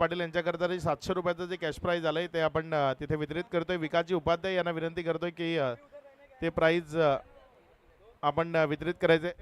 पाटील यांच्याकरता जे 700 रुपयाचं जे कॅश प्राईज आलंय ते आपण तिथे वितरित करतोय. विकासजी उपाध्याय यांना विनंती करतोय की ते प्राईज आपण वितरित करायचे.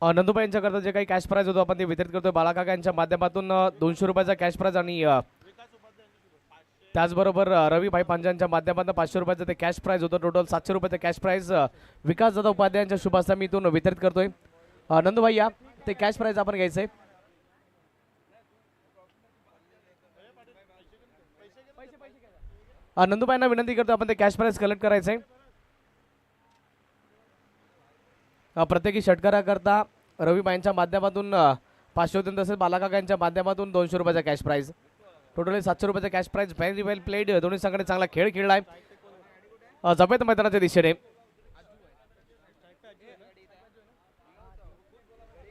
नंदुबाई यांच्याकरता जे काही कॅश प्राईज होतो आपण ते वितरित करतोय. बाळाकाका यांच्या माध्यमातून 200 रुपयाचा कॅश प्राईज आणि त्याचबरोबर रविभाई पांजांच्या माध्यमातून 500 रुपयाचं ते कॅश प्राईज होतं. टोटल 700 रुपयाचं कॅश प्राईज विकासदादा उपाध्यायांच्या शुभासमीतून वितरित करतोय. नंदुभाई या ते कॅश प्राईज आपण घ्यायचंय. नंदुबाईंना विनंती करतो आपण ते कॅश प्राईज कलेक्ट करायचंय. प्रत्येकी षटकाराकरता रविबाईंच्या माध्यमातून 500 होते, तसेच बालाकाका यांच्या माध्यमातून 200 रुपयाचा कॅश प्राईज. टोटली 700 रुपयाचा कॅश प्राईज. व्हेरी वेल प्लेड. दोन्ही संघाने चांगला खेळ खेळलाय जमेत मैदानाच्या दिशेने.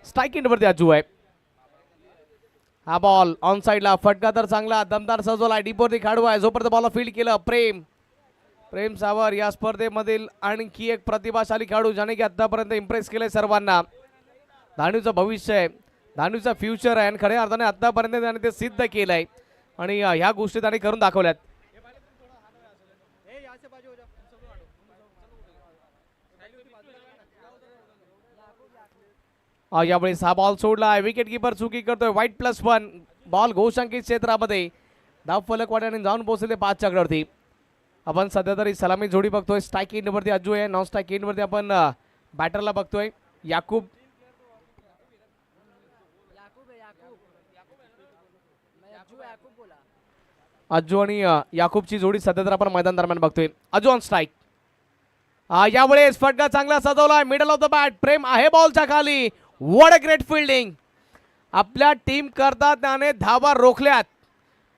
स्ट्राईक एंडवरती अज्जू आहे. हा बॉल ऑन साईडला फटका तर चांगला दमदार सजवला. डीपवरती खेळाडू आहे. जोपर्यंत बॉल फील्ड केलं प्रेम सावर या स्पर्धेमधील आणखी एक प्रतिभाशाली खेळाडू ज्याने की आतापर्यंत इम्प्रेस केलंय सर्वांना. धानूचं भविष्य आहे, धानूचा फ्युचर आहे आणि खऱ्या अर्थाने आतापर्यंत त्याने ते सिद्ध केलंय आणि ह्या गोष्टी त्याने करून दाखवल्यात. यावेळी हा बॉल सोडला. विकेट किपर चुकी करतोय. वाईट +1 बॉल घोषांकित क्षेत्रामध्ये धाव फलक वाट्याने जाऊन पोहोचले 5 च्या आकड्यावरती. आपण सध्या तरी सलामी जोडी बघतोय. स्ट्राईक एंडवरती अज्जू आहे. नॉन स्ट्राईक एंडवरती आपण बॅटरला बघतोय याकूब. अज्जू आणि याकूबची जोडी सध्या तर आपण मैदान दरम्यान बघतोय. Ajju on strike. यावेळेस फटका चांगला सजवलाय. Middle of the bat. प्रेम आहे बॉलच्या खाली. What a great fielding. आपल्या टीम करता त्याने धावा रोखल्यात.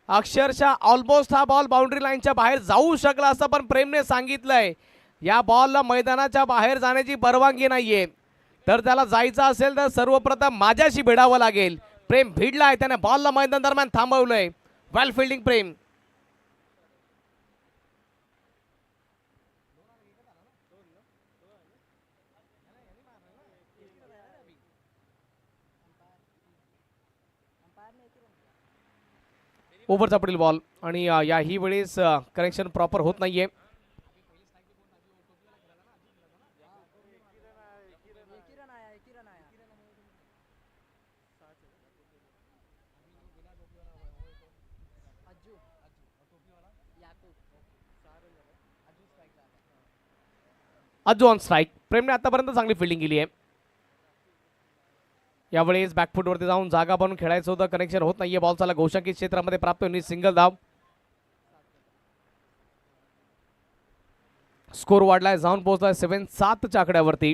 अक्षरशः ऑलमोस्ट हा बॉल बाउंड्री लाईनच्या बाहेर जाऊ शकला असं पण प्रेमने सांगितलंय. या बॉलला मैदानाच्या बाहेर जाण्याची परवानगी नाहीये. तर त्याला जायचं असेल तर सर्वप्रथम माझ्याशी भिडावं लागेल. प्रेम भिडलाय. त्याने बॉलला मैदान दरम्यान थांबवलंय. वेल फिल्डिंग प्रेम. ओव्हरचा पुढील बॉल आणि याही वेळेस कनेक्शन प्रॉपर होत नाहीये. Ajju on strike. प्रेमने आतापर्यंत चांगली फिल्डिंग केली आहे. यावेळेस बॅकफुटवरती जाऊन जागा बनवून खेळायचं होतं. कनेक्शन होत नाहीये. बॉल चाला घोषांकित क्षेत्रामध्ये प्राप्त होईल. सिंगल धाव. स्कोर वाढलाय. जाऊन पोहोचलाय 7 च्या आकड्यावरती.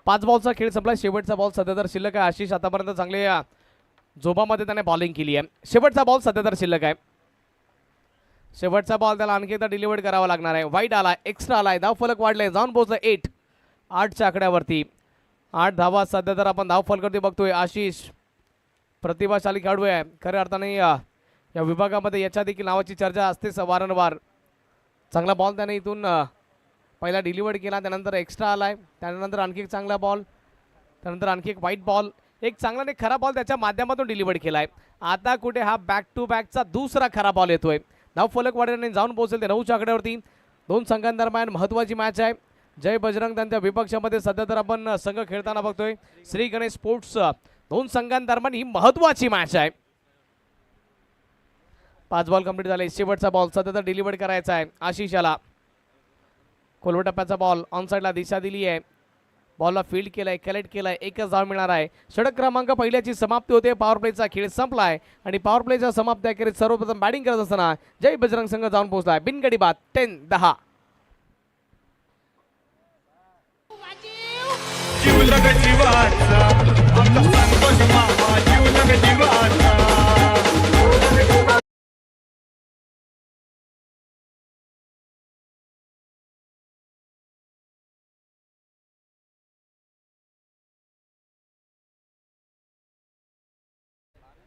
पाच बॉलचा खेळ संपला. शेवटचा बॉल सध्या तर शिल्लक आहे. आशिष आतापर्यंत चांगले झोबामध्ये त्याने बॉलिंग केली आहे. शेवटचा बॉल सध्या तर शिल्लक आहे. शेवटचा बॉल त्याला आणखी एकदा डिलिव्हर करावा लागणार आहे. वाईट आलाय. एक्स्ट्रा आलाय. धाव फलक वाढले. जाऊन पोहोचलं 8 च्या आकड्यावरती. 8 धावा सध्या तर आपण धाव फलकावरती बघतोय. आशिष प्रतिभाशाली खेळाडू आहे. खऱ्या अर्थाने या विभागामध्ये याच्या देखील नावाची चर्चा असतेच वारंवार. चांगला बॉल त्याने इथून पहिला डिलिव्हर केला. त्यानंतर एक्स्ट्रा आलाय. त्यानंतर आणखी एक चांगला बॉल. त्यानंतर आणखी एक वाईट बॉल. एक चांगला आणि खरा बॉल त्याच्या माध्यमातून डिलिव्हर केलाय. आता कुठे हा बॅक टू बॅकचा दुसरा खरा बॉल येतोय. धाव फलक वाढवण्याने जाऊन पोहोचेल ते 9 च्या आकड्यावरती. दोन संघांदरम्यान महत्त्वाची मॅच आहे. जय बजरंग त्यांच्या विपक्षामध्ये सध्या तर आपण संघ खेळताना बघतोय. श्री गणेश स्पोर्ट्स. दोन संघांदरम्यान ही महत्त्वाची मॅच आहे. 5 बॉल कंप्लीट झाले. शेवटचा बॉल सध्या तर डिलिव्हर करायचा आहे आशिषाला. खोलवर टप्प्याचा बॉल ऑन साईडला दिशा दिली आहे. बॉलला फील्ड केलाय. कलेक्ट केलाय. एकच धाव मिळणार आहे. षटक क्रमांक पहिल्याची समाप्ती होते. पॉवर प्लेचा खेळ संपलाय आणि पॉवर प्लेच्या समाप्ती अखेरीस सर्वप्रथम बॅटिंग करत असताना जय बजरंग संघ जाऊन पोहोचलाय बिनगडी बाद 10-10. जीवलग जीवाचा आमचा संतोष मामा जीवलग जीवाचा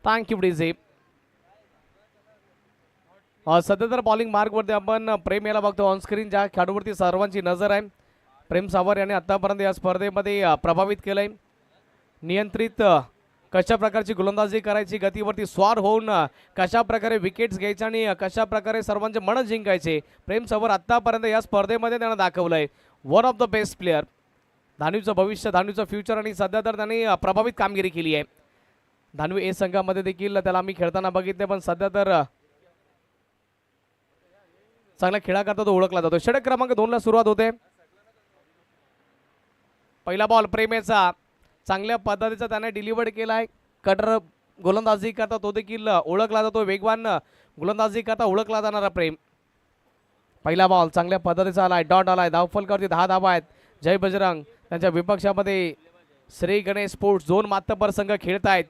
थँक्यू डीजे. सध्या तर बॉलिंग मार्कवरती आपण प्रेम याला बघतो ऑन स्क्रीन. ज्या खेळाडूवरती सर्वांची नजर आहे, प्रेम सावर याने आतापर्यंत या स्पर्धेमध्ये प्रभावित केलंय. नियंत्रित कशा प्रकारची गोलंदाजी करायची, गतीवरती स्वार होऊन कशा प्रकारे विकेट्स घ्यायचे आणि कशा प्रकारे सर्वांचे मन जिंकायचे, प्रेम सावर आतापर्यंत या स्पर्धेमध्ये त्यानं दाखवलंय. One of the best player, धानवीचं भविष्य, धानवीचं फ्युचर, आणि सध्या तर त्याने प्रभावित कामगिरी केली आहे. धानवी ए संघामध्ये देखील त्याला आम्ही खेळताना बघितले, पण सध्या तर चांगला खेळाकरता तो ओळखला जातो. षटक क्रमांक 2 ला सुरुवात होते. पहिला बॉल प्रेमेचा चांगल्या पद्धतीचा त्याने डिलिव्हर केलाय. कटर गोलंदाजी करता तो देखील ओळखला जातो, वेगवान गोलंदाजी करता ओळखला जाणारा प्रेम. पहिला बॉल चांगल्या पद्धतीचा आलाय, डॉट आलाय, धावफलकावरती 10 धावा आहेत. जय बजरंग त्यांच्या विपक्षामध्ये श्री गणेश स्पोर्ट्स 2 मातबर संघ खेळतायत.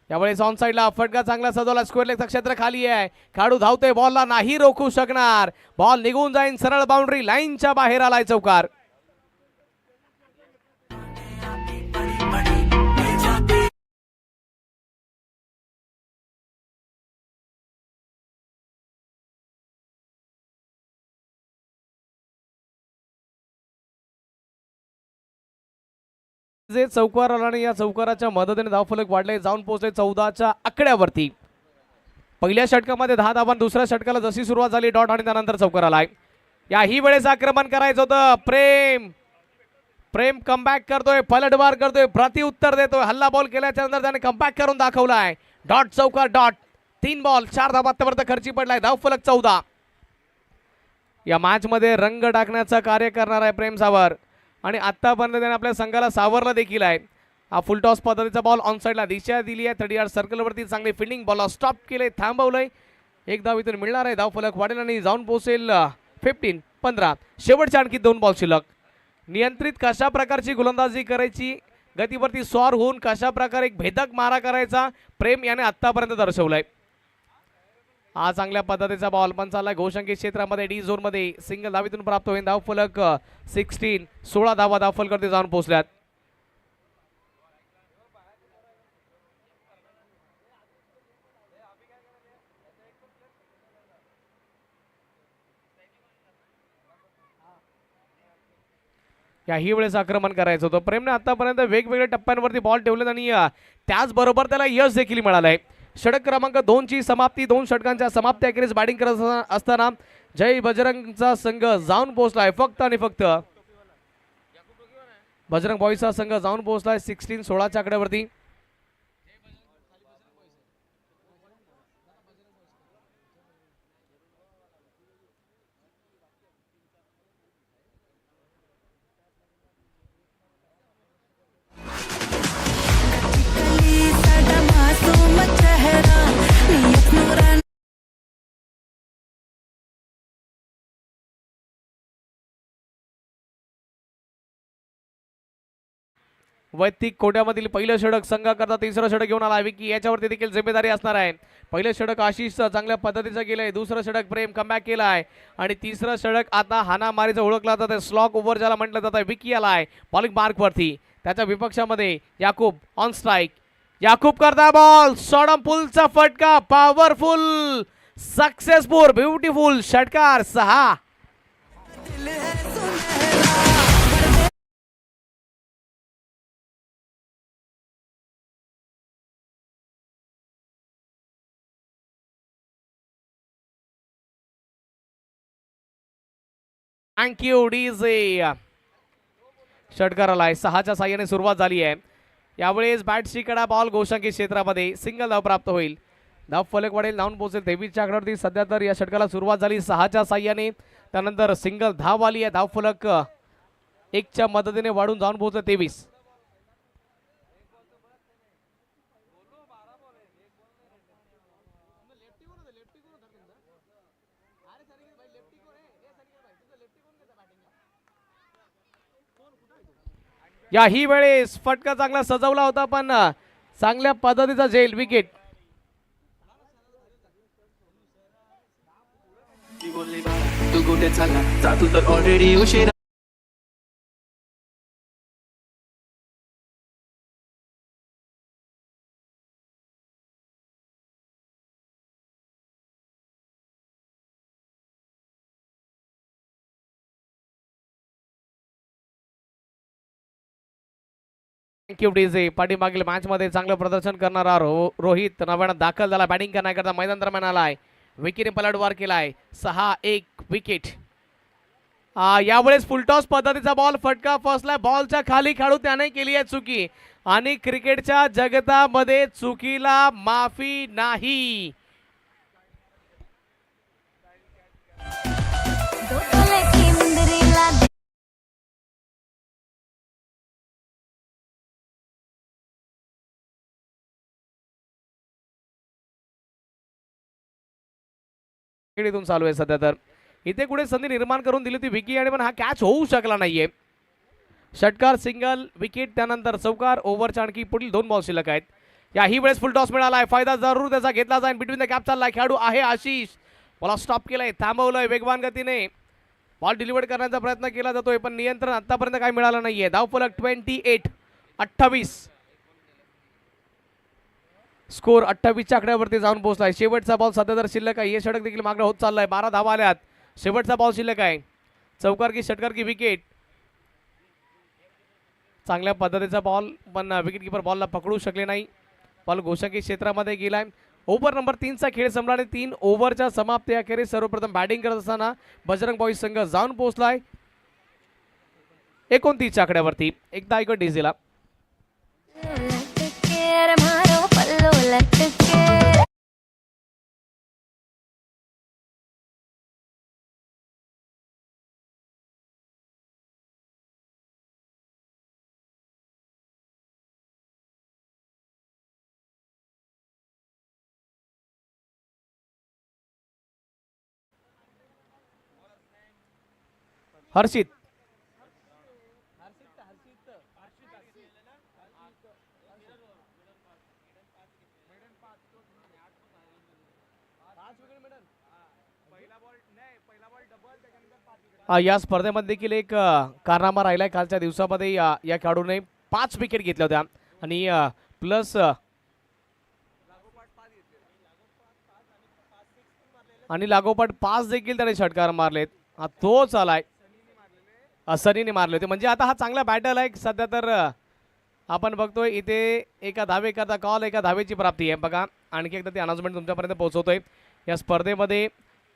यावेळेस ऑन साईडला फटका चांगला सजवला, स्क्वेअर लेगचा क्षेत्र खाली आहे. खेळाडू धावतोय, बॉलला नाही रोखू शकणार, बॉल निघून जाईन, सरळ बाउंड्री लाईनच्या बाहेर आलाय चौकार. जे चौकार आला आणि या चौकाराच्या मदतीने धावफलक वाढले, जाऊन पोहोचले 14च्या आकड्यावरती. पहिल्या षटकामध्ये 10 धावा, दुसऱ्या षटकाला जशी सुरुवात झाली डॉट आणि त्यानंतर चौकार आलाय. याही वेळेस आक्रमण करायचं होतं. प्रेम प्रेम कमबॅक करतोय, पलटवार करतोय, प्रत्युत्तर देतोय. हल्ला बॉल केल्याच्या नंतर त्याने कमबॅक करून दाखवलाय. डॉट चौकार, डॉट. 3 बॉल 4 धावा आतापर्यंत खर्ची पडलाय, धावफलक 14. या मॅच मध्ये रंग टाकण्याचं कार्य करणार आहे प्रेम सावर, आणि आतापर्यंत त्याने आपल्या संघाला सावरला देखील आहे. हा फुल टॉस पद्धतीचा बॉल ऑन साईडला दिशा दिली आहे. 30 यार्ड सर्कलवरती चांगली फिल्डिंग, बॉलला स्टॉप केले, थांबवलंय. एक धाव इथून मिळणार आहे, धावफलक वाढेल आणि जाऊन पोहोचेल 15. शेवटच्या आणखी 2 बॉल शिल्लक. नियंत्रित कशा प्रकारची गोलंदाजी करायची, गतीवरती स्वार होऊन कशा प्रकारे एक भेदक मारा करायचा, प्रेम याने आतापर्यंत दर्शवलाय. हा चांगल्या पद्धतीचा बॉल पण चाललाय घोषंकी क्षेत्रामध्ये, डी झोन मध्ये. सिंगल धावीतून प्राप्त होईल, धावफलक 16 धावा धावफलकावरती जाऊन पोहोचल्यात. याही वेळेस आक्रमण करायचं होतं. प्रेमने आतापर्यंत वेगवेगळ्या टप्प्यांवरती बॉल ठेवलेत आणि त्याचबरोबर त्याला यश देखील मिळालंय. षटक क्रमांक 2 ची समाप्ती, 2 षटकांच्या समाप्ती अखेरीस बॅटिंग करत असताना जय बजरंगचा संघ जाऊन पोहोचलाय. फक्त आणि फक्त बजरंग बॉईजचा संघ जाऊन पोहोचलाय 16च्या आकड्यावरती. वैयक्तिक कोट्यामधील पहिलं षटक संघाकरता, तिसरं षटक घेऊन आला विकी, याच्यावरती देखील जिम्मेदारी असणार आहे. पहिलं षटक आशिष चांगल्या पद्धतीचं गेलंय, दुसरं षटक प्रेम कमबॅक केलाय, आणि तिसरं षटक आता हानामारीचं ओळखला जातं, स्लॉक ओव्हर ज्याला म्हटलं जातं. विकी आलाय बॉलिंग मार्कवरती, त्याच्या विपक्षामध्ये याकूब ऑन स्ट्राईक. याकूब करता बॉल, सॉडम पुलचा फटका, पॉवरफुल, सक्सेसफुल, ब्युटिफुल षटकार 6. Thank you DJ. षटकार आलाय, 6च्या साह्याने सुरुवात झाली आहे. यावेळेस बॅटची कडा, बॉल गोषंकी क्षेत्रामध्ये, सिंगल धाव प्राप्त होईल, धाव फलक वाढेल, धावून पोहोचेल 23च्या आकड्यावरती. सध्या तर या षटकाला सुरुवात झाली 6च्या साह्याने, त्यानंतर सिंगल धाव आली आहे, धाव फलक 1च्या मदतीने वाढून जाऊन पोहोचेल 23. याही वेळेस फटका चांगला सजवला होता पण चांगल्या पद्धतीचा झेल विकेट. ती बोलली बाळा तू कुठे चालला जातो तर ऑलरेडी उशीर. Thank you DJ. पाठीमागील मॅच मध्ये चांगलं प्रदर्शन करणारा रोहित नव्यानं दाखल झाला बॅटिंग करण्याकरता मैदान दरम्यान आलाय. विकेटने पलटवार केलाय. 6-1 विकेट. यावेळेस फुलटॉस पद्धतीचा बॉल फटका फसलाय. बॉलच्या खाली खेळू त्याने केली आहे चुकी आणि क्रिकेटच्या जगतामध्ये चुकीला माफी नाही. इथून चालू आहे सध्या तर इथे कुठे संधी निर्माण करून दिली होती विकी आणि पण हा कॅच होऊ शकला नाहीये. षटकार सिंगल विकेट त्यानंतर चौकार. ओव्हरच्या आणखी पुढील 2 बॉल शिल्लक आहेत. याही वेळेस फुल टॉस मिळालाय. फायदा जरूर त्याचा घेतला जाईल. बिटवीन द कॅप चाललाय. खेळाडू आहे आशिष. बॉल स्टॉप केलाय. थांबवलंय वेगवान गतीने. बॉल डिलिव्हर करण्याचा प्रयत्न केला जातोय पण नियंत्रण आतापर्यंत काही मिळालं नाहीये. धावफलक 28. स्कोर 28च्या आकड्यावरती जाऊन पोहोचलाय. शेवटचा बॉल सध्या तर शिल्लक आहे. हे षटक देखील मागणं होत चाललंय. 12 धावा आल्यात. शेवटचा बॉल शिल्लक आहे. चौकार की षटकार की विकेट. चांगल्या पद्धतीचा बॉल पण विकेट किपर बॉलला पकडू शकले नाही. बॉल गोषकी क्षेत्रामध्ये गेलाय. ओव्हर नंबर 3चा खेळ संपला आणि 3 ओव्हरच्या समाप्ती अखेरीस सर्वप्रथम बॅटिंग करत असताना बजरंग बॉईज संघ जाऊन पोहोचलाय 29च्या आकड्यावरती. एकदा ऐकत डीजेला. हर्षित. या स्पर्धेमध्ये देखील एक कारनामा राहिलाय. कालच्या दिवसामध्ये या खेळाडूने 5 विकेट घेतल्या होत्या आणि प्लस आणि लागोपाठ 5 देखील त्याने षटकार मारलेत. हा तोच आलाय. सनीने मारले होते. म्हणजे आता हा चांगला बॅटल आहे सध्या तर आपण बघतोय इथे एका धावेकरता कॉल एका धावेची प्राप्ती आहे. बघा आणखी एकदा ती अनाउन्समेंट तुमच्यापर्यंत पोहोचवतोय. या स्पर्धेमध्ये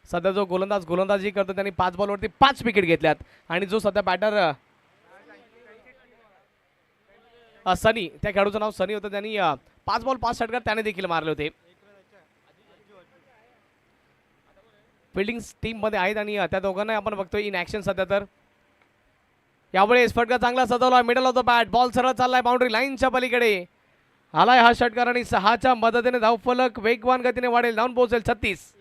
सध्या जो गोलंदाजी करतो त्यांनी 5 बॉलवरती 5 विकेट घेतल्यात आणि जो सध्या बॅटर सनी त्या खेळाडूचं नाव सनी होतं. त्यांनी 5 बॉल 5 षटकार त्याने देखील मारले होते. फिल्डिंग टीम मध्ये आहेत आणि त्या दोघांना आपण बघतोय इन ऍक्शन सध्या तर. यावेळेस फटका चांगला सजवला. Middle of the bat. Ball सरळ चाललाय बाउंड्री लाईनच्या पलीकडे. आलाय हा षटकार आणि 6च्या मदतीने धावफलक वेगवान गतीने वाढेल. जाऊन पोहोचेल 36.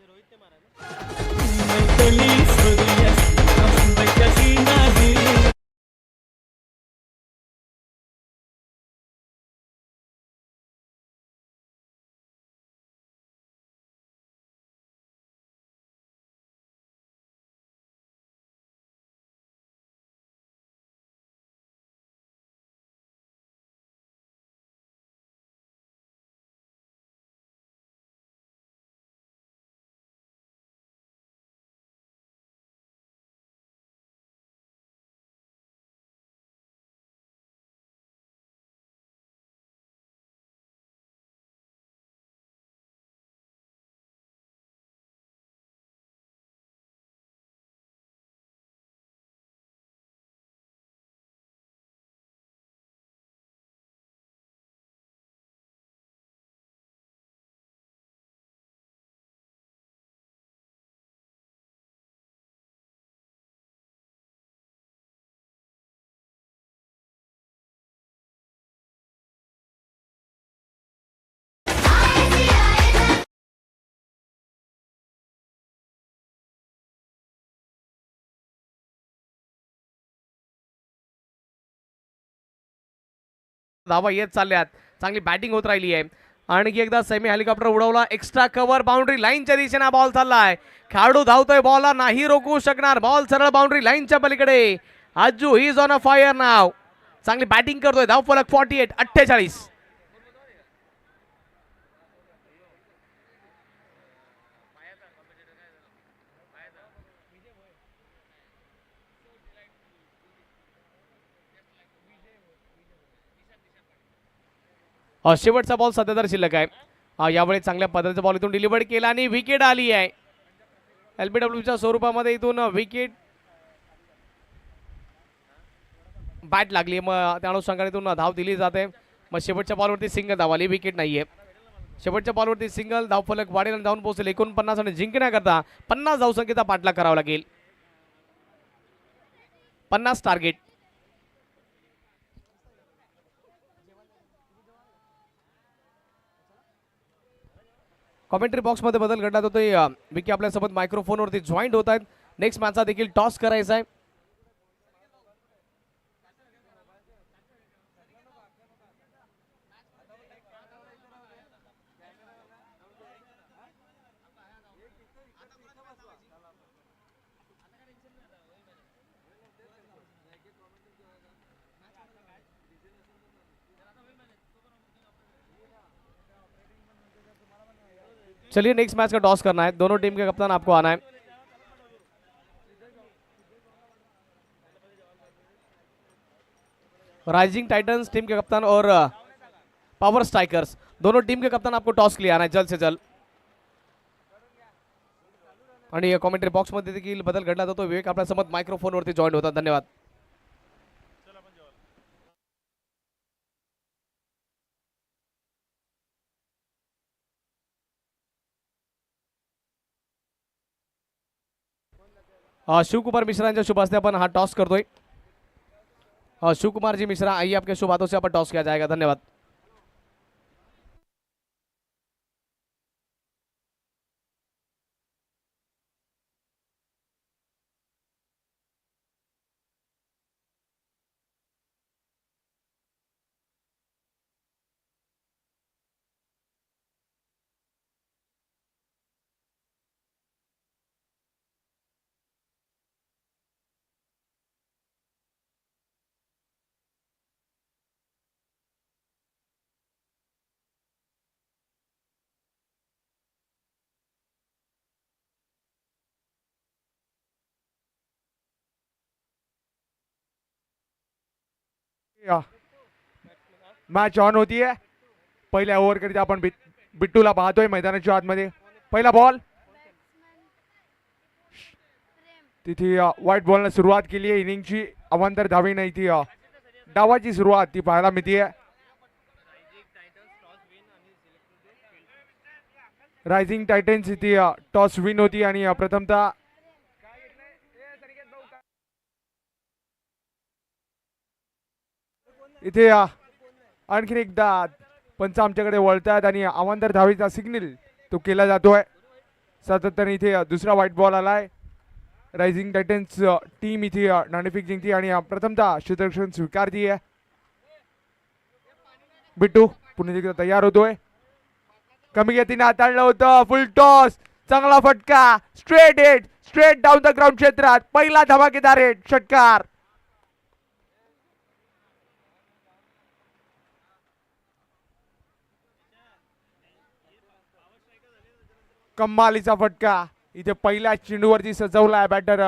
धावा येत चालल्यात. चांगली बॅटिंग होत राहिली आहे. आणखी एकदा सेमी हेलिकॉप्टर उडवला. एक्स्ट्रा कव्हर बाउंड्री लाईनच्या दिशेने बॉल चाललाय. खेळाडू धावतोय. बॉलला नाही रोखू शकणार. बॉल सरळ बाउंड्री लाईनच्या पलीकडे. Ajju he is on a fire नाव. चांगली बॅटिंग करतोय. धाव फलक 48-48. शेवटचा बॉल सध्या तर शिल्लक आहे. यावेळी चांगल्या पद्धतीचा बॉल इथून डिलिव्हर केला आणि विकेट आली आहे. LBWच्या स्वरूपामध्ये इथून विकेट बॅट लागली. मग त्या अनुषंगाने इथून धाव दिली जाते. मग शेवटच्या बॉलवरती सिंगल धाव आली. विकेट नाहीये. शेवटच्या बॉलवरती सिंगल. धाव फलक वाढेल आणि जाऊन पोहोचेल 49 आणि जिंकण्याकरता 50 धावसंख्येचा पाठलाग करावा लागेल. 50 टार्गेट. कॉमेंट्री बॉक्समध्ये बदल घडला होतोय. विकी आपल्यासोबत मायक्रोफोनवरती जॉईंट होत आहेत. नेक्स्ट मॅचचा देखील टॉस करायचा आहे. चलिए नेक्स्ट मैच का टॉस करना है. दोनों टीम के कप्तान आपको आना है. राइजिंग टाइटंस टीम के कप्तान और पावर स्ट्राइकर्स दोनों टीम के कप्तान आपको टॉस के लिए आना है जल्द से जल्द. आणि कॉमेंट्री बॉक्स मध्ये देखील बदल घडला जातो. विवेक आपल्यासोबत मायक्रोफोनवरती जॉईन होतात. धन्यवाद. शिवकुमार मिश्रा यांच्या शुभ हस्ते आपण हा टॉस करतोय. शिवकुमार जी मिश्रा आइए आपके शुभ हाथों से अपन टॉस किया जाएगा. धन्यवाद. मॅच ऑन होतीये. पहिल्या ओव्हर करिता आपण बिट्टूला पाहतोय मैदानाच्या आतमध्ये. पहिला बॉल तिथे व्हाईट बॉलने सुरुवात केली आहे इनिंगची. अवांतर धावी नाही ती डावाची सुरुवात ती पाहायला मिळतीये. रायझिंग टायटन्स इथे टॉस विन होती आणि प्रथमतः इथे आणखीन एकदा पंच आमच्याकडे वळतात आणि अवांतर धावेचा सिग्नल तो केला जातोय. सातत्याने इथे दुसरा व्हाईट बॉल आलाय. रायझिंग टायटन्स टीम इथे नाणेफेक जिंकती आणि प्रथमतः क्षेत्ररक्षण स्वीकारतीये. बिट्टू पुन्हा एकदा तयार होतोय. कमी गतीने हाताळलं होतं. फुल टॉस. चांगला फटका. Straight hit. Straight down the ground क्षेत्रात. पहिला धमाकेदार हिट. षटकार. कमालीचा फटका इथे पहिल्या चेंडूवरती सजवलाय बॅटर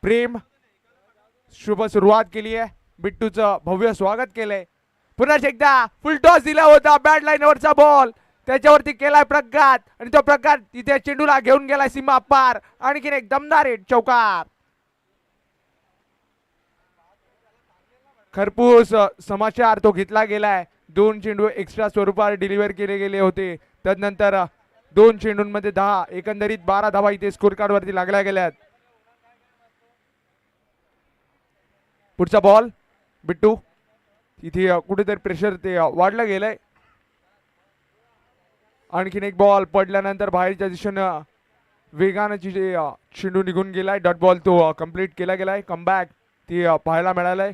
प्रेम. शुभ सुरुवात केली आहे. बिट्टूचं भव्य स्वागत केलंय. पुन्हा एकदा फुल टॉस दिला होता. बॅट लाईनवरचा बॉल त्याच्यावरती केलाय प्रघात आणि तो प्रघात तिथे चेंडूला घेऊन गेलाय सीमा पार. आणखीन एक दमदार हिट. चौकार. खरपूस समाचार तो घेतला गेलाय. 2 चेंडू एक्स्ट्रा स्वरूपात डिलिव्हर केले गेले होते. त्यानंतर 2 चेंडूंमध्ये 10 एकंदरीत 12 धावा इथे स्कोर कार्ड वरती लागल्या गेल्यात. पुढचा बॉल बिट्टू इथे कुठेतरी प्रेशर ते वाढलं गेलंय. आणखीन एक बॉल पडल्यानंतर बाहेरच्या दिशेनं वेगानं चेंडू निघून गेलाय. डॉट बॉल तो कंप्लीट केला गेलाय. कमबॅक ती पाहायला मिळालंय.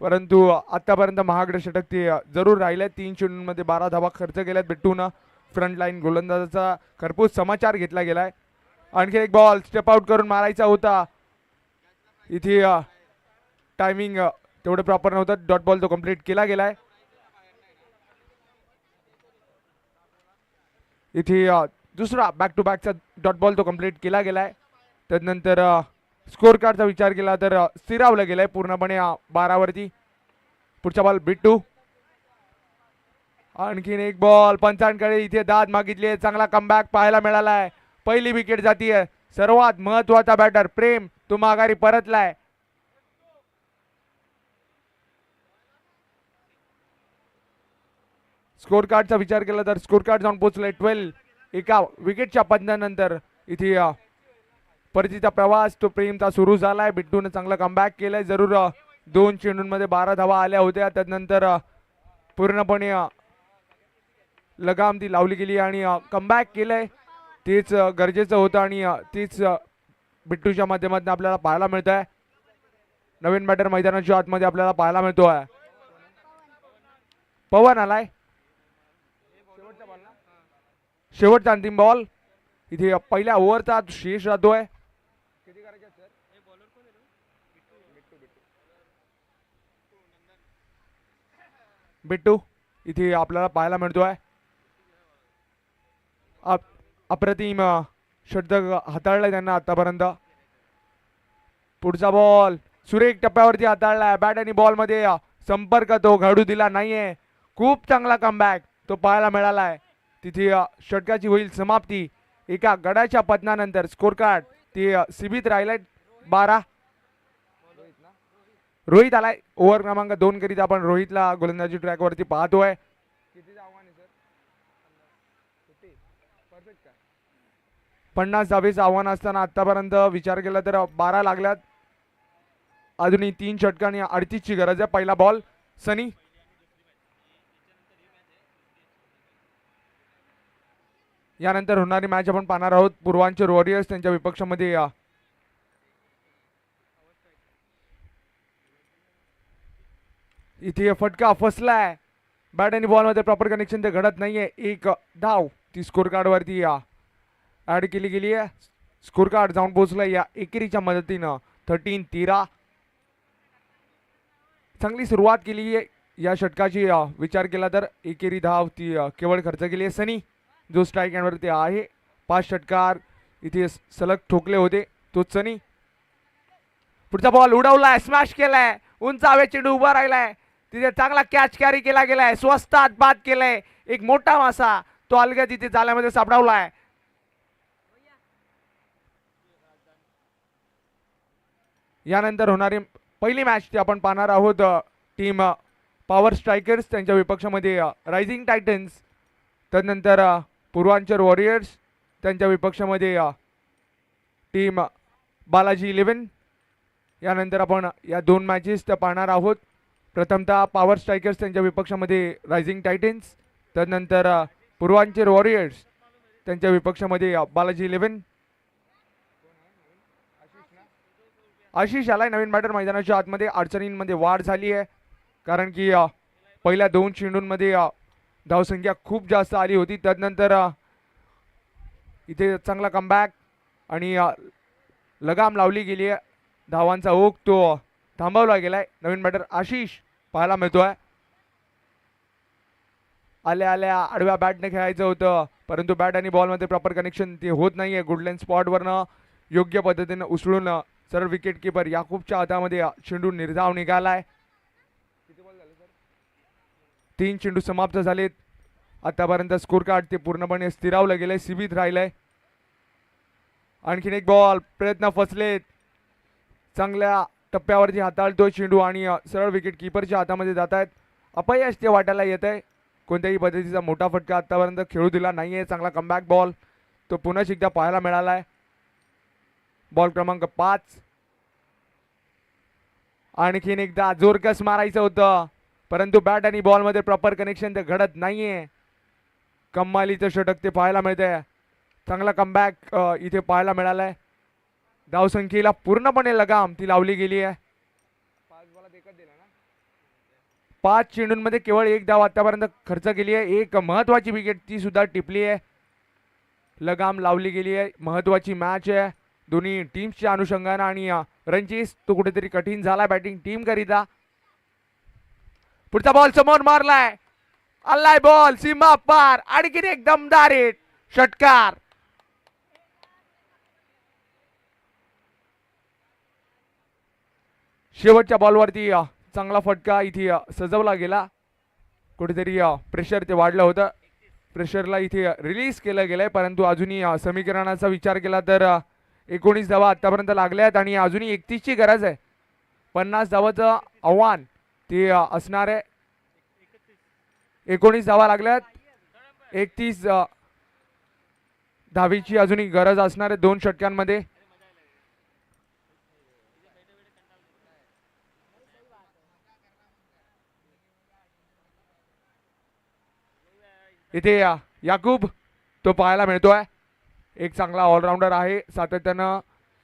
परंतु आतापर्यंत महागडे षटक ते जरूर राहिले. 3 चेंडूंमध्ये 12 धावा खर्च केल्यात बिट्टून. फ्रंट लाईन गोलंदाजाचा खरपूस समाचार घेतला गेलाय. आणखी एक बॉल स्टेप आउट करून मारायचा होता. इथे टायमिंग तेवढं प्रॉपर नव्हतं. डॉट बॉल तो कंप्लीट केला गेलाय. इथे दुसरा बॅक टू बॅकचा डॉट बॉल तो कंप्लीट केला गेलाय. त्यानंतर स्कोर कार्डचा विचार केला तर स्थिरावला गेलाय पूर्णपणे 12 वरती. पुढचा बॉल बिट्टू. आणखीन एक बॉल पंचांकडे इथे दाद मागितली. चांगला कमबॅक पाहायला मिळालाय. पहिली विकेट जातीये. सर्वात महत्वाचा बॅटर प्रेम तो माघारी परतलाय. स्कोर कार्डचा विचार केला तर स्कोर कार्ड जाऊन पोहोचलाय 12. एका विकेटच्या पतनानंतर इथे परतीचा प्रवास तो प्रेमचा सुरू झालाय. बिट्टूने चांगला कमबॅक केलाय. जरूर 2 चेंडूंमध्ये 12 धावा आल्या होत्या. त्यानंतर पूर्णपणे लगाम ती लावली गेली आणि कमबॅक केलंय. तेच गरजेचं होतं आणि तेच बिट्टूच्या माध्यमातून आपल्याला पाहायला मिळत आहे. नवीन बॅटर मैदानाच्या आतमध्ये आपल्याला पाहायला मिळतोय. पवन आलाय. शेवटचा अंतिम बॉल. इथे पहिल्या ओव्हरचा शेष राहतोय. बिट्टू इथे आपल्याला पाहायला मिळतोय. अप्रतिम षटक हाताळलाय त्यांना आतापर्यंत. पुढचा बॉल सुरेख टप्प्यावरती हाताळलाय. बॅट आणि बॉल मध्ये संपर्क तो घडू दिला नाहीये. खूप चांगला कमबॅक तो पाहायला मिळालाय. तिथे षटकाची होईल समाप्ती. एका गडाच्या पतनानंतर स्कोर कार्ड ती सीमित राहिलाय 12. रोहित आलाय ओव्हर क्रमांक 2 करीत. आपण रोहितला गोलंदाजी ट्रॅक वरती पाहतोय. 50 धावेचं आव्हान असताना आतापर्यंत विचार केला तर 12 लागल्यात. अजूनही 3 षटक आणि 38 ची गरज आहे. पहिला बॉल सनी. यानंतर होणारी मॅच आपण पाहणार आहोत. पूर्वांचल वॉरियर्स त्यांच्या विपक्षामध्ये इथे फटका फसलाय. बॅट आणि बॉल मध्ये प्रॉपर कनेक्शन ते घडत नाहीये. एक धाव ती स्कोर कार्ड वरती ऍड केली गेली आहे. स्कोर कार्ड जाऊन पोहोचलाय या एकेरीच्या मदतीनं 13-13. चांगली सुरुवात केली आहे या षटकाची. विचार केला तर एकेरी धाव ती केवळ खर्च केली आहे. सनी जो स्ट्राईक एंडवरती आहे. 5 षटकार इथे सलग ठोकले होते तो सनी. पुढचा बॉल उडवलाय. स्मॅश केलाय. उंच हवेत चेंडू उभा राहिलाय. तिथे चांगला कॅच कॅरी केला गेलाय. स्वस्तात बाद केलाय. एक मोठा मासा तो अलगद तिथे जाल्यामध्ये सापडावलाय. यानंतर होणारी पहिली मॅच ती आपण पाहणार आहोत. टीम पॉवर स्ट्रायकर्स त्यांच्या विपक्षामध्ये रायझिंग टायटन्स. त्यानंतर पूर्वांचल वॉरियर्स त्यांच्या विपक्षामध्ये टीम बालाजी 11. यानंतर आपण या 2 मॅचेस त्या पाहणार आहोत. प्रथमतः पॉवर स्ट्रायकर्स त्यांच्या विपक्षामध्ये रायझिंग टायटन्स. त्यानंतर पूर्वांचल वॉरियर्स त्यांच्या विपक्षामध्ये बालाजी 11. आशिष आलाय नवीन बॅटर मैदानाच्या आतमध्ये. अडचणींमध्ये वाढ झाली आहे कारण की पहिल्या 2 चेंडूंमध्ये धावसंख्या खूप जास्त आली होती. त्यानंतर इथे चांगला कमबॅक आणि लगाम लावली गेली आहे. धावांचा ओघ तो थांबवला गेलाय. नवीन बॅटर आशिष पाहायला मिळतोय. आल्या आल्या आडव्या बॅटने खेळायचं होतं परंतु बॅट आणि बॉलमध्ये प्रॉपर कनेक्शन ते होत नाहीये. गुडलेन स्पॉटवरनं योग्य पद्धतीने उसळून सरळ विकेट किपर याकूबच्या हातामध्ये चेंडू निर्धाव निघालाय. 3 चेंडू समाप्त झालेत. आतापर्यंत स्कोर कार्ड ते पूर्णपणे स्थिरावलं गेलंय. सीमित राहिलंय. आणखीन एक बॉल प्रयत्न फसलेत. चांगल्या टप्प्यावरती हाताळतोय चेंडू आणि सरळ विकेट किपरच्या हातामध्ये जात आहेत. अपयश ते वाटायला येत आहे. कोणत्याही पद्धतीचा मोठा फटका आतापर्यंत खेळू दिला नाहीये. चांगला कमबॅक बॉल तो पुन्हा एकदा पाहायला मिळालाय. बॉल क्रमांक 5. आणखीन एकदा जोरकस मारायचं होतं परंतु बॅट आणि बॉल मध्ये प्रॉपर कनेक्शन ते घडत नाहीये. कमालीचं षटक ते पाहायला मिळतंय. चांगला कमबॅक इथे पाहायला मिळालाय. धावसंख्येला पूर्णपणे लगाम ती लावली गेली आहे. 5 चेंडूंमध्ये केवळ 1 धाव आतापर्यंत खर्च केली आहे. एक महत्वाची विकेट ती सुद्धा टिपली आहे. लगाम लावली गेली आहे. महत्वाची मॅच आहे दोन्ही टीम्सच्या अनुषंगाने आणि रणजीत तो कुठेतरी कठीण झाला बॅटिंग टीम करिता. पुढचा बॉल समोर मारलाय. आलाय बॉल सीमा पार. आणखीन एक दमदार हिट षटकार. शेवटच्या बॉलवरती चांगला फटका इथे सजवला गेला. कुठेतरी प्रेशर ते वाढलं होतं. प्रेशरला इथे रिलीज केलं गेलंय परंतु अजूनही समीकरणाचा विचार केला तर 19 धावा आतापर्यंत लागल्या आहेत आणि अजूनही 31 ची गरज आहे. 50 धावाचं आव्हान ते असणार आहे. 19 धावा लागल्यात. 31 धावीची अजूनही गरज असणार आहे 2 षटकांमध्ये. इथे याकूब तो पाहायला मिळतोय. एक चांगला ऑलराऊंडर आहे. सातत्यानं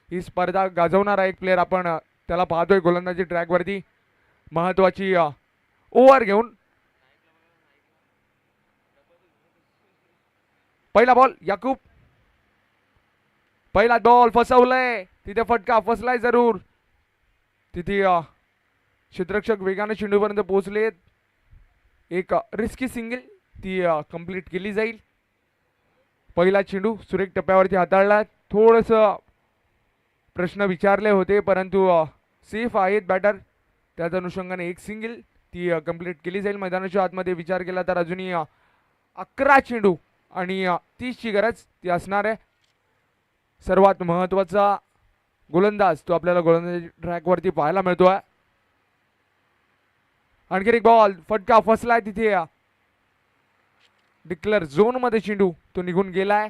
ही स्पर्धा गाजवणारा एक प्लेअर आपण त्याला पाहतोय गोलंदाजी ट्रॅकवरती. महत्वाची ओव्हर घेऊन पहिला बॉल याकूब. पहिला बॉल फसवलंय. तिथे फटका फसलाय जरूर. तिथे क्षेत्ररक्षक वेगाने चेंडूपर्यंत पोहोचलेत. एक रिस्की सिंगल ती कंप्लीट केली जाईल. पहिला चेंडू सुरेख टप्प्यावरती हाताळला. थोडस प्रश्न विचारले होते परंतु सेफ आहेत बॅटर. त्याच अनुषंगाने एक सिंगल ती कंप्लीट केली जाईल. मैदानाच्या आतमध्ये विचार केला तर अजूनही 11 चेंडू आणि 30 ची गरज ती असणार आहे. सर्वात महत्वाचा गोलंदाज तो आपल्याला गोलंदाजी ट्रॅकवरती पाहायला मिळतोय. आणखी एक बॉल फटका फसलाय. तिथे डिक्लेअर झोन मध्ये चेंडू तो निघून गेलाय.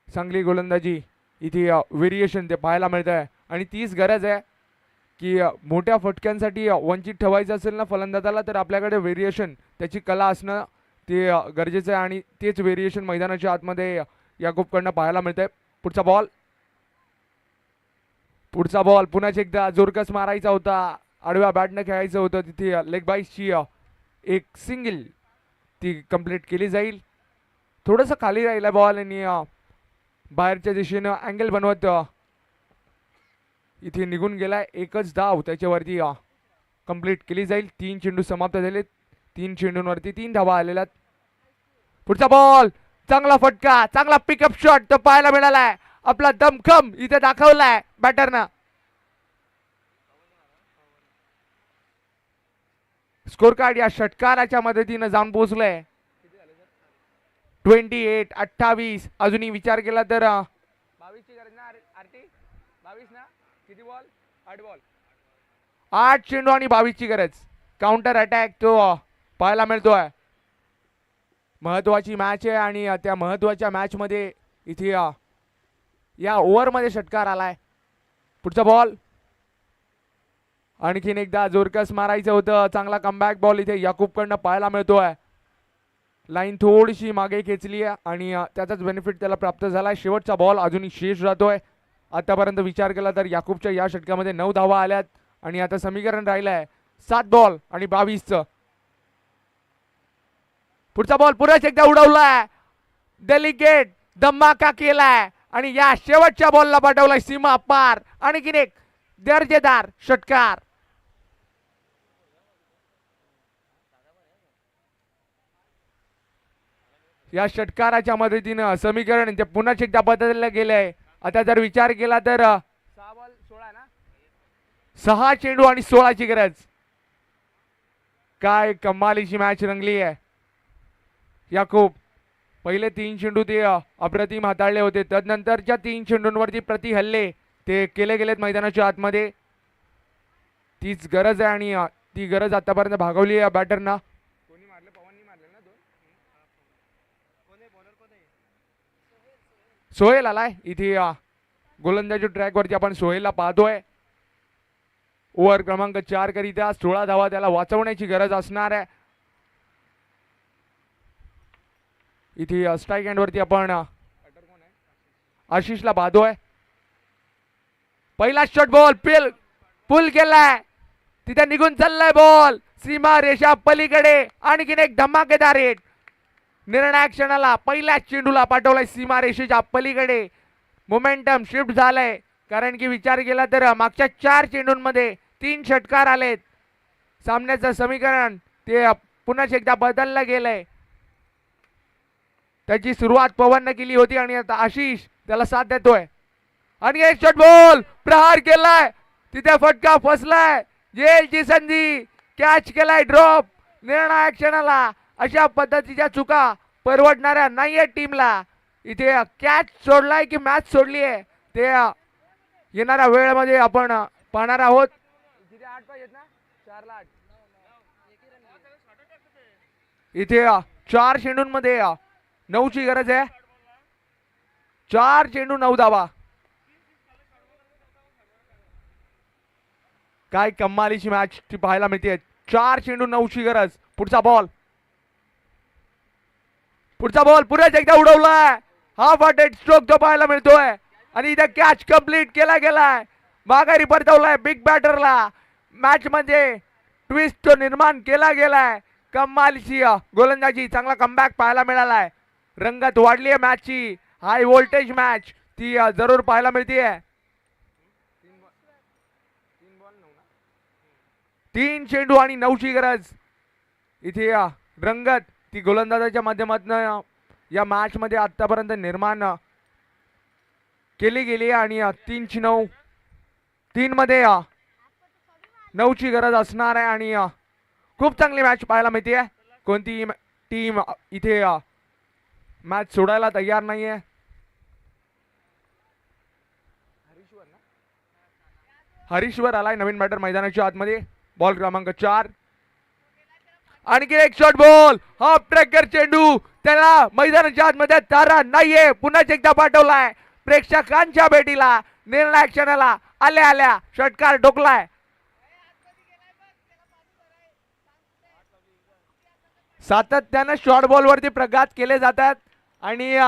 चांगली गोलंदाजी इथे व्हेरिएशन ते पाहायला मिळत आहे आणि तीच गरज आहे की मोठ्या फटक्यांसाठी वंचित ठेवायचं असेल ना फलंदाजाला तर आपल्याकडे व्हेरिएशन त्याची कला असणं ते गरजेचं आहे आणि तेच व्हेरिएशन मैदानाच्या आतमध्ये याकूबकडनं पाहायला मिळतंय. पुढचा बॉल पुन्हा एकदा जोरकस मारायचा होता. आडव्या बॅटनं खेळायचं होतं. तिथे लेग बाईसची एक सिंगल ती कंप्लीट केली जाईल. थोडंसं खाली राहिला बॉल आणि बाहेरच्या दिशेनं अँगल बनवत इथे निघून गेलाय. एकच धाव त्याच्यावरती कंप्लीट केली जाईल. 3 चेंडू समाप्त झाले. 3 चेंडूंवरती 3 धावा आलेल्या. पुढचा बॉल चांगला फटका चांगला पिकअप शॉट तो पाहायला मिळालाय. आपला दमखम इथे दाखवलाय बॅटरनं. स्कोर कार्ड या षटकाराच्या मदतीनं जाऊन पोहोचलंय. 28 अजूनही विचार केला तर 22 ची गरज ना आरटी. 22 ना किती बॉल 8 बॉल 8 चेंडू आणि 22 ची गरज. काउंटर अटॅक तो पाहायला मिळतोय. महत्वाची मॅच आहे आणि त्या महत्वाच्या मॅच मध्ये इथे या ओव्हर मध्ये षटकार आलाय. पुढचा बॉल आणखीन एकदा जोरकस मारायचं होतं. चांगला कमबॅक बॉल इथे याकूबकडनं पाहायला मिळतोय. लाईन थोडीशी मागे खेचली आहे आणि त्याचाच बेनिफिट त्याला प्राप्त झालाय. शेवटचा बॉल अजूनही शेष राहतोय. आतापर्यंत विचार केला तर याकूबच्या या षटकामध्ये 9 धावा आल्यात आणि आता समीकरण राहिलंय 7 बॉल आणि 22चं. पुढचा बॉल पुन्हा एकदा उडवलाय. डेलिकेट धमाका केलाय आणि या शेवटच्या बॉलला पाठवलाय सीमा पार. आणखीन एक दर्जेदार षटकार. या षटकाराच्या मदतीनं समीकरण ते पुन्हा एकदा बदललं गेलंय. आता जर विचार केला तर 6 बॉल 16 ना 6 चेंडू आणि 16 ची गरज. काय कमालीची मॅच रंगली आहे. याकूब पहिले 3 चेंडू ते अप्रतिम हाताळले होते. तदनंतरच्या 3 चेंडूंवरती प्रति हल्ले ते केले गेलेत मैदानाच्या आतमध्ये. तीच गरज आहे आणि ती गरज आतापर्यंत भागवली आहे बॅटरना. सोहेल आलाय इथे गोलंदाजी ट्रॅकवरती आपण सोहेलला पाहतोय. ओव्हर क्रमांक 4 करिता 16 धावा त्याला वाचवण्याची गरज असणार आहे. इथे स्ट्राईक हँडवरती आपण आशिषला पाहतोय. पहिला शॉट बॉल पुल केलाय. तिथे निघून चाललाय बॉल सीमा रेषा पलीकडे. आणखीन एक धमाकेदार हिट. निर्णायक क्षणाला पहिल्याच चेंडूला पाठवलाय सीमा रेषेच्या पलीकडे. मोमेंटम शिफ्ट झालंय, कारण की विचार केला तर मागच्या 4 चेंडूंमध्ये 3 षटकार आलेत. सामन्याचं समीकरण ते पुन्हा एकदा बदललं गेलंय. त्याची सुरुवात पवनने केली होती आणि आता आशिष त्याला साथ देतोय. आणि एक शॉट बॉल प्रहार केलाय, तिथे फटका फसलाय. जेलची संधी, कॅच केलाय ड्रॉप. निर्णायक क्षणाला अशा पद्धतीच्या चुका परवडणाऱ्या नाहीये टीमला. इथे कॅच सोडलाय की मॅच सोडली आहे ते येणाऱ्या वेळेमध्ये आपण पाहणार आहोत. इथे 4 चेंडूंमध्ये 9ची गरज आहे. 4 चेंडू 9 धावा. काय कमालीची मॅच ती पाहायला मिळते. 4 चेंडू 9ची गरज. पुढचा बॉल पुरेच एकदा उडवलाय. हाफ हार्टेड स्ट्रोक तो पाहायला मिळतोय आणि इथे कॅच कंप्लीट केला गेलाय. माघारी परतवलाय बिग बॅटरला. मॅच मध्ये ट्विस्ट तो निर्माण केला गेलाय. कमालीची गोलंदाजी, चांगला कमबॅक पाहायला मिळालाय. रंगत वाढली आहे मॅचची. हाय व्होल्टेज मॅच ती जरूर पाहायला मिळते. 3 चेंडू आणि 9ची गरज. इथे रंगत ती गोलंदाजाच्या माध्यमातून या मॅच मध्ये आतापर्यंत निर्माण केली गेली आणि 3-9 3 मध्ये 9ची गरज असणार आहे आणि खूप चांगली मॅच पाहायला मिळते. कोणती टीम इथे मॅच सोडायला तयार नाहीये. हरीश्वर आलाय नवीन बॅटर मैदानाच्या आतमध्ये. बॉल क्रमांक 4. आणखी एक शॉट बॉल. हाफ ट्रॅकर चेंडू त्याला मैदानाच्या आतमध्ये तारा नाहीये. पुन्हा एकदा पाठवलाय प्रेक्षकांच्या भेटीला. निर्णायक क्षणाला आल्या षटकार डोकलाय. सातत्यानं शॉर्ट बॉल वरती प्रघात केले जातात आणि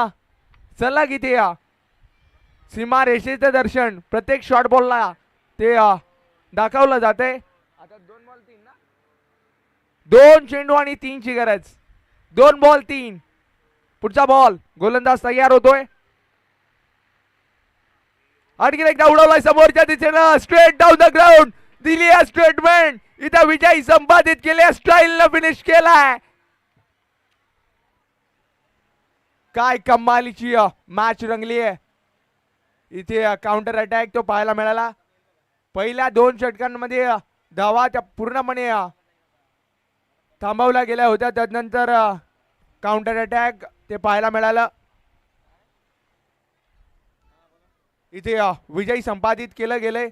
सलग इथे सीमा रेषेचं दर्शन प्रत्येक शॉर्ट बॉलला ते दाखवलं जाते. आता 2 बॉल 3 ना. 2 चेंडू आणि 3ची गरज. 2 बॉल 3. पुढचा बॉल. गोलंदाज तयार होतोय. आणखी एकदा उडवलाय समोरच्या दिशेनं. स्ट्रेट डाऊन द ग्राउंड दिली आहे स्टेटमेंट. इथं विजय संपादित केले. स्टाईल न फिनिश केलाय. काय कमालीची मॅच रंगली आहे. इथे काउंटर अटॅक तो पाहायला मिळाला. पहिल्या 2 षटकांमध्ये धावा त्या पूर्णपणे थांबवल्या गेल्या होत्या. त्यानंतर काउंटर अटॅक ते पाहायला मिळालं. इथे विजय संपादित केलं गेलंय.